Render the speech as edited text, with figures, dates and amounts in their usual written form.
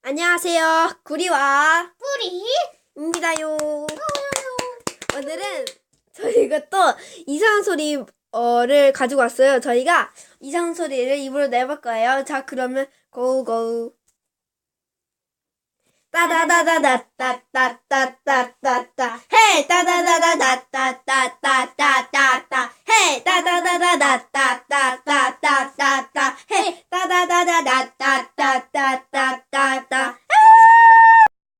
안녕하세요. 구리와 뿌리. 입니다요. 오늘은 저희가 또 이상한 소리를 가지고 왔어요. 저희가 이상한 소리를 입으로 내볼 거예요. 자, 그러면 고고. 따다다다다따따따따따따 헤이 따다다다다따따따따따따 헤이 따다다다다따